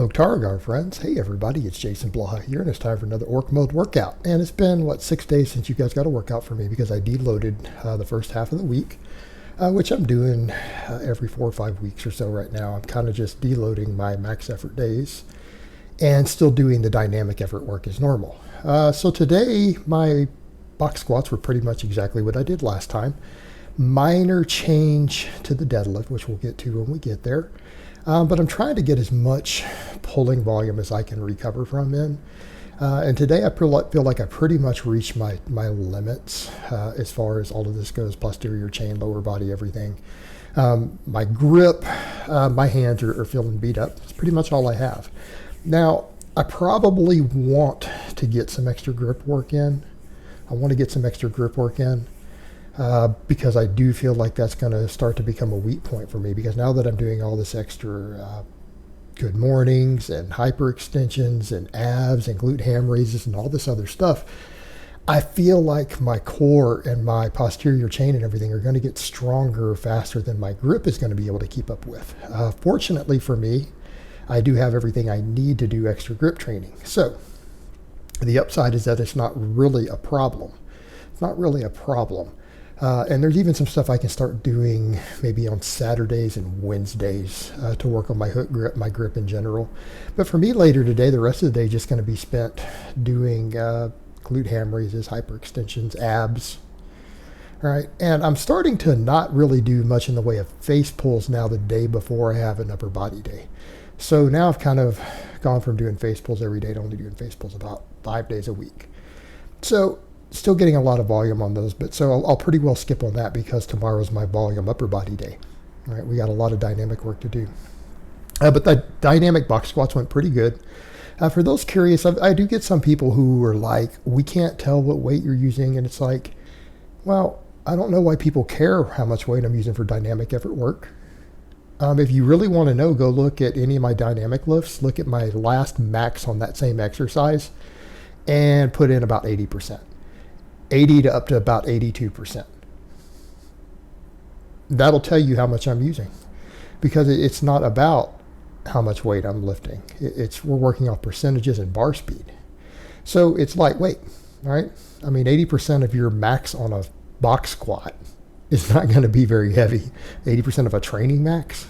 Oktargar friends, hey everybody, it's Jason Blaha here, and it's time for another Orc Mode workout. And it's been, 6 days since you guys got a workout for me because I deloaded the first half of the week, which I'm doing every 4 or 5 weeks or so right now. I'm kind of just deloading my max effort days and still doing the dynamic effort work as normal. So today, my box squats were pretty much exactly what I did last time. Minor change to the deadlift, which we'll get to when we get there. But I'm trying to get as much pulling volume as I can recover from in. And today I feel like I pretty much reached my limits as far as all of this goes, posterior chain, lower body, everything. My grip, my hands are feeling beat up. It's pretty much all I have. Now, I probably want to get some extra grip work in. Because I do feel like that's going to start to become a weak point for me, because now that I'm doing all this extra good mornings and hyperextensions and abs and glute ham raises and all this other stuff, I feel like my core and my posterior chain and everything are going to get stronger faster than my grip is going to be able to keep up with. Fortunately for me, I do have everything I need to do extra grip training. So the upside is that it's not really a problem. And there's even some stuff I can start doing maybe on Saturdays and Wednesdays to work on my hook grip, my grip in general. But for me later today, the rest of the day is just going to be spent doing glute ham raises, hyperextensions, abs. All right, and I'm starting to not really do much in the way of face pulls now the day before I have an upper body day. So now I've kind of gone from doing face pulls every day to only doing face pulls about 5 days a week. So still getting a lot of volume on those, but so I'll pretty well skip on that because tomorrow's my volume upper body day. All right, we got a lot of dynamic work to do. But the dynamic box squats went pretty good. For those curious, I do get some people who are like, we can't tell what weight you're using. And it's like, well, I don't know why people care how much weight I'm using for dynamic effort work. If you really want to know, go look at any of my dynamic lifts, look at my last max on that same exercise, and put in about 80%. 80 to up to about 82%. That'll tell you how much I'm using, because it's not about how much weight I'm lifting. We're working off percentages and bar speed. So it's lightweight, right? I mean, 80% of your max on a box squat is not going to be very heavy. 80% of a training max.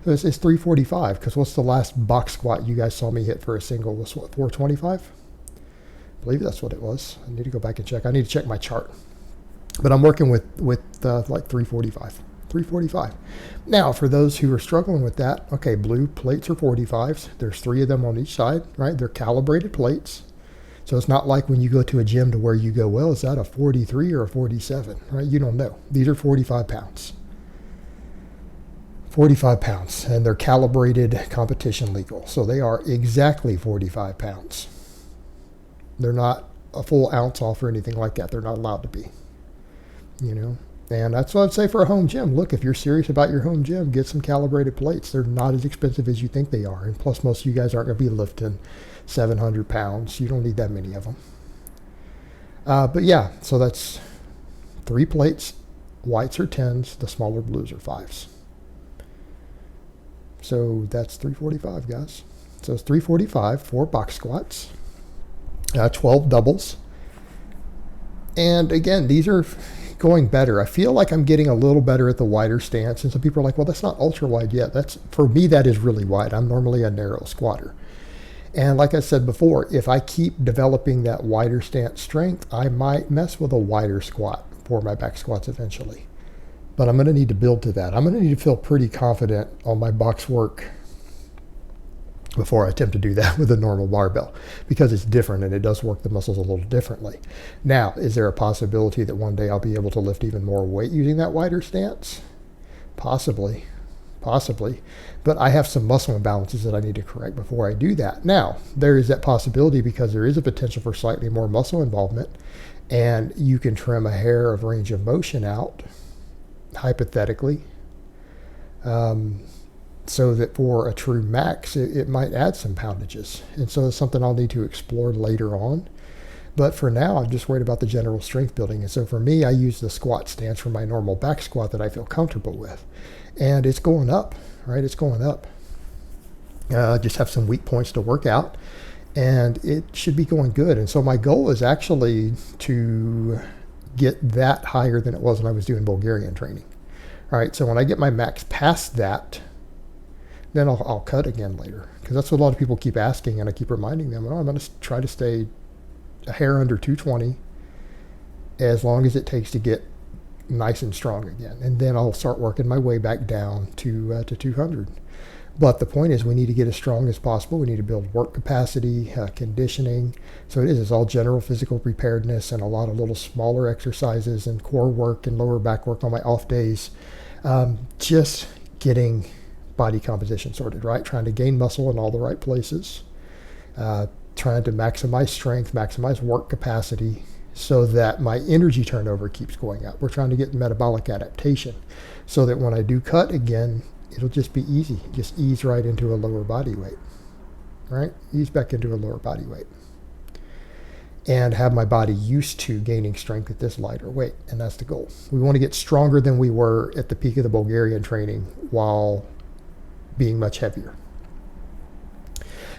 So it's 345, because what's the last box squat you guys saw me hit for a single was what, 425? I believe that's what it was. I need to go back and check. I need to check my chart. But I'm working with like 345. Now, for those who are struggling with that, okay, blue plates are 45s. There's 3 of them on each side, right? They're calibrated plates. So it's not like when you go to a gym to where you go, well, is that a 43 or a 47, right? You don't know. These are 45 pounds. 45 pounds, and they're calibrated competition legal. So they are exactly 45 pounds. They're not a full ounce off or anything like that. They're not allowed to be, And that's what I'd say for a home gym. Look, if you're serious about your home gym, get some calibrated plates. They're not as expensive as you think they are. And plus, most of you guys aren't going to be lifting 700 pounds. You don't need that many of them. But yeah, so that's 3 plates. Whites are 10s. The smaller blues are 5s. So that's 345, guys. So it's 345 for box squats. 12 doubles. And again, these are going better. I feel like I'm getting a little better at the wider stance. And some people are like, well, that's not ultra wide yet. For me, that is really wide. I'm normally a narrow squatter. And like I said before, if I keep developing that wider stance strength, I might mess with a wider squat for my back squats eventually. But I'm going to need to build to that. I'm going to need to feel pretty confident on my box work before I attempt to do that with a normal barbell, because it's different and it does work the muscles a little differently. Now, is there a possibility that one day I'll be able to lift even more weight using that wider stance? Possibly. But I have some muscle imbalances that I need to correct before I do that. Now, there is that possibility because there is a potential for slightly more muscle involvement, and you can trim a hair of range of motion out, hypothetically. So that for a true max, it might add some poundages. And so it's something I'll need to explore later on. But for now, I'm just worried about the general strength building. And so for me, I use the squat stance for my normal back squat that I feel comfortable with. And it's going up, right? It's going up. Just have some weak points to work out, and it should be going good. And so my goal is actually to get that higher than it was when I was doing Bulgarian training. All right, so when I get my max past that, then I'll cut again later, because that's what a lot of people keep asking, and I keep reminding them, oh, I'm going to try to stay a hair under 220 as long as it takes to get nice and strong again, and then I'll start working my way back down to 200. But the point is, we need to get as strong as possible. We need to build work capacity, conditioning. So it's all general physical preparedness and a lot of little smaller exercises and core work and lower back work on my off days. Just getting body composition sorted, right? Trying to gain muscle in all the right places. Trying to maximize strength, maximize work capacity, so that my energy turnover keeps going up. We're trying to get metabolic adaptation so that when I do cut again, it'll just be easy. Just ease right into a lower body weight, right? Ease back into a lower body weight. And have my body used to gaining strength at this lighter weight. And that's the goal. We want to get stronger than we were at the peak of the Bulgarian training while being much heavier.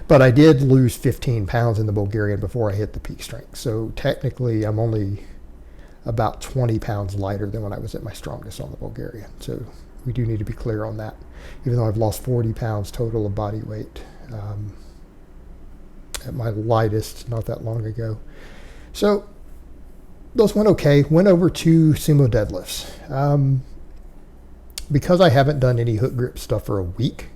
But I did lose 15 pounds in the Bulgarian before I hit the peak strength. So technically, I'm only about 20 pounds lighter than when I was at my strongest on the Bulgarian. So we do need to be clear on that. Even though I've lost 40 pounds total of body weight at my lightest not that long ago. So those went okay. Went over to sumo deadlifts. Because I haven't done any hook grip stuff for a week,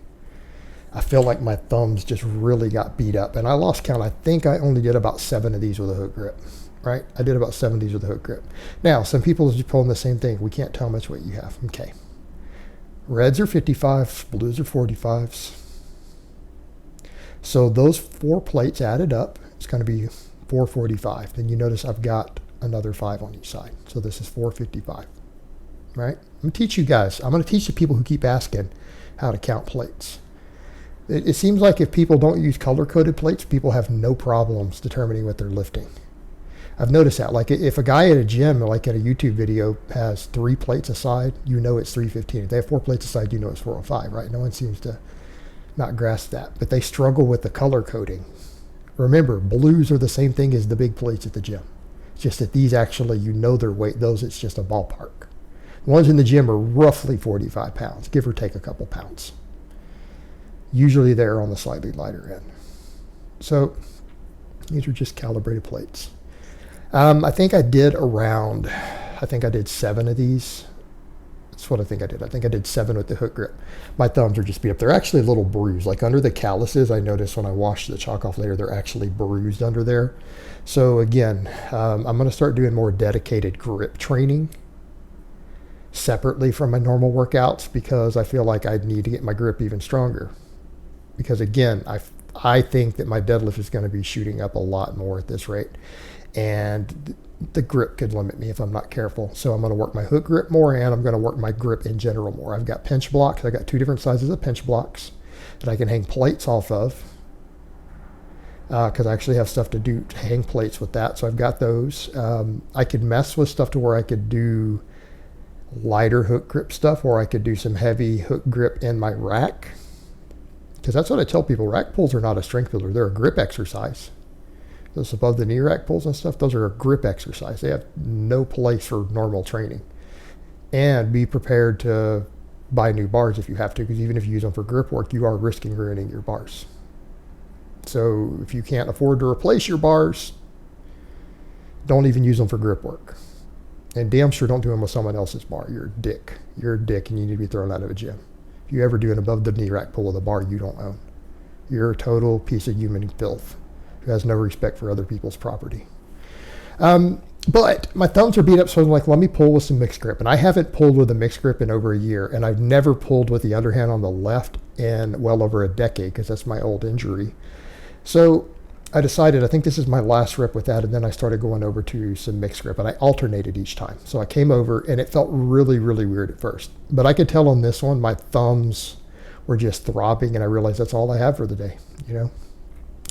I feel like my thumbs just really got beat up. And I lost count. I think I only did about 7 of these with a hook grip, right? I did about 7 of these with a hook grip. Now, some people are just pulling the same thing. We can't tell how much weight you have. Okay. Reds are 55s, blues are 45s. So those 4 plates added up, it's going to be 445. Then you notice I've got another 5 on each side. So this is 455, right? I'm going to teach you guys. I'm going to teach the people who keep asking how to count plates. It seems like if people don't use color-coded plates, people have no problems determining what they're lifting. I've noticed that. Like if a guy at a gym, like in a YouTube video, has 3 plates aside, you know it's 315. If they have 4 plates aside, you know it's 405, right? No one seems to not grasp that. But they struggle with the color coding. Remember, blues are the same thing as the big plates at the gym. It's just that these actually, you know their weight. Those, it's just a ballpark. The ones in the gym are roughly 45 pounds, give or take a couple pounds. Usually they're on the slightly lighter end. So these are just calibrated plates. I think I did 7 of these. That's what I think I did. I think I did 7 with the hook grip. My thumbs are just beat up. They're actually a little bruised. Like under the calluses, I noticed when I washed the chalk off later, they're actually bruised under there. So again, I'm going to start doing more dedicated grip training separately from my normal workouts, because I feel like I need to get my grip even stronger. Because again, I think that my deadlift is going to be shooting up a lot more at this rate. And the grip could limit me if I'm not careful. So I'm going to work my hook grip more, and I'm going to work my grip in general more. I've got pinch blocks. I've got 2 different sizes of pinch blocks that I can hang plates off of, because I actually have stuff to hang plates with that. So I've got those. I could mess with stuff to where I could do lighter hook grip stuff, or I could do some heavy hook grip in my rack. Because that's what I tell people. Rack pulls are not a strength builder. They're a grip exercise. Those above the knee rack pulls and stuff, those are a grip exercise. They have no place for normal training. And be prepared to buy new bars if you have to, because even if you use them for grip work, you are risking ruining your bars. So if you can't afford to replace your bars, don't even use them for grip work. And damn sure don't do them with someone else's bar. You're a dick. You're a dick, and you need to be thrown out of a gym. If you ever do an above the knee rack pull with a bar you don't own, you're a total piece of human filth who has no respect for other people's property. But my thumbs are beat up, so I'm like, let me pull with some mixed grip. And I haven't pulled with a mixed grip in over a year, and I've never pulled with the underhand on the left in well over a decade, because that's my old injury. So I decided, I think this is my last rep with that, and then I started going over to some mixed grip, and I alternated each time. So I came over, and it felt really, really weird at first. But I could tell on this one, my thumbs were just throbbing, and I realized that's all I have for the day. You know,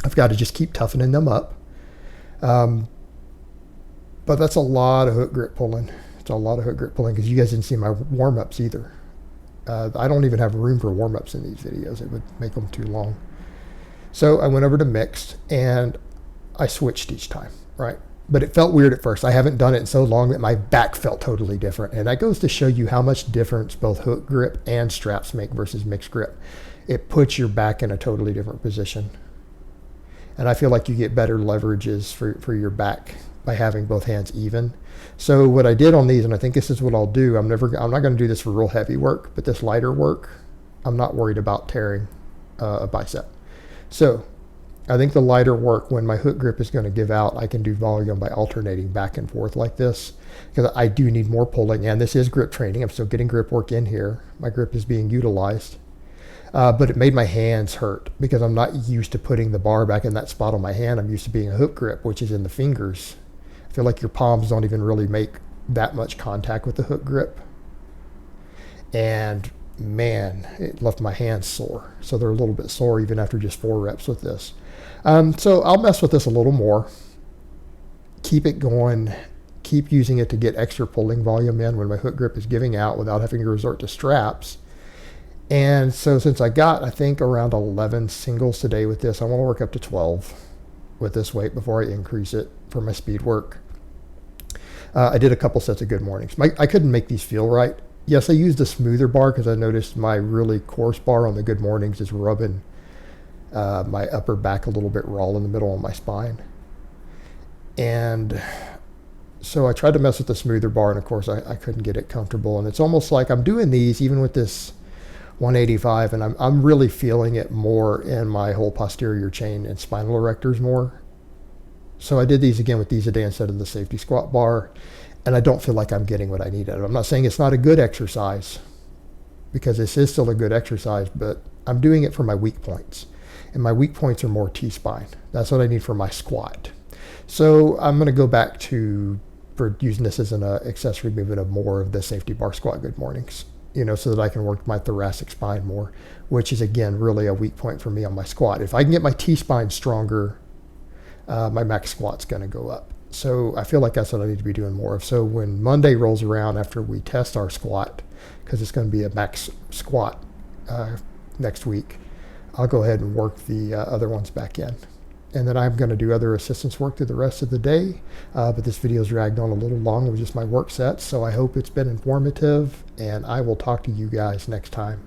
I've got to just keep toughening them up. But that's a lot of hook grip pulling. It's a lot of hook grip pulling, because you guys didn't see my warm-ups either. I don't even have room for warm-ups in these videos. It would make them too long. So I went over to mixed and I switched each time, right? But it felt weird at first. I haven't done it in so long that my back felt totally different. And that goes to show you how much difference both hook grip and straps make versus mixed grip. It puts your back in a totally different position. And I feel like you get better leverages for your back by having both hands even. So what I did on these, and I think this is what I'll do, I'm not going to do this for real heavy work, but this lighter work, I'm not worried about tearing a bicep. So I think the lighter work, when my hook grip is going to give out, I can do volume by alternating back and forth like this, because I do need more pulling, and this is grip training. I'm still getting grip work in here. My grip is being utilized. But it made my hands hurt because I'm not used to putting the bar back in that spot on my hand. I'm used to being a hook grip, which is in the fingers. I feel like your palms don't even really make that much contact with the hook grip. And man, it left my hands sore. So they're a little bit sore even after just 4 reps with this. So I'll mess with this a little more. Keep it going. Keep using it to get extra pulling volume in when my hook grip is giving out without having to resort to straps. And so since I got, I think, around 11 singles today with this, I want to work up to 12 with this weight before I increase it for my speed work. I did a couple sets of good mornings. I couldn't make these feel right. Yes, I used a smoother bar because I noticed my really coarse bar on the good mornings is rubbing my upper back a little bit raw in the middle of my spine. And so I tried to mess with the smoother bar, and of course I couldn't get it comfortable. And it's almost like I'm doing these even with this 185, and I'm really feeling it more in my whole posterior chain and spinal erectors more. So I did these again with these a day instead of the safety squat bar, and I don't feel like I'm getting what I need out of it. I'm not saying it's not a good exercise, because this is still a good exercise, but I'm doing it for my weak points. And my weak points are more T-spine. That's what I need for my squat. So I'm going to go back to for using this as an accessory movement of more of the safety bar squat good mornings, so that I can work my thoracic spine more, which is, again, really a weak point for me on my squat. If I can get my T-spine stronger, my max squat's going to go up. So I feel like that's what I need to be doing more of. So when Monday rolls around after we test our squat, because it's going to be a max squat next week, I'll go ahead and work the other ones back in. And then I'm going to do other assistance work through the rest of the day. But this video's dragged on a little long with just my work sets. So I hope it's been informative, and I will talk to you guys next time.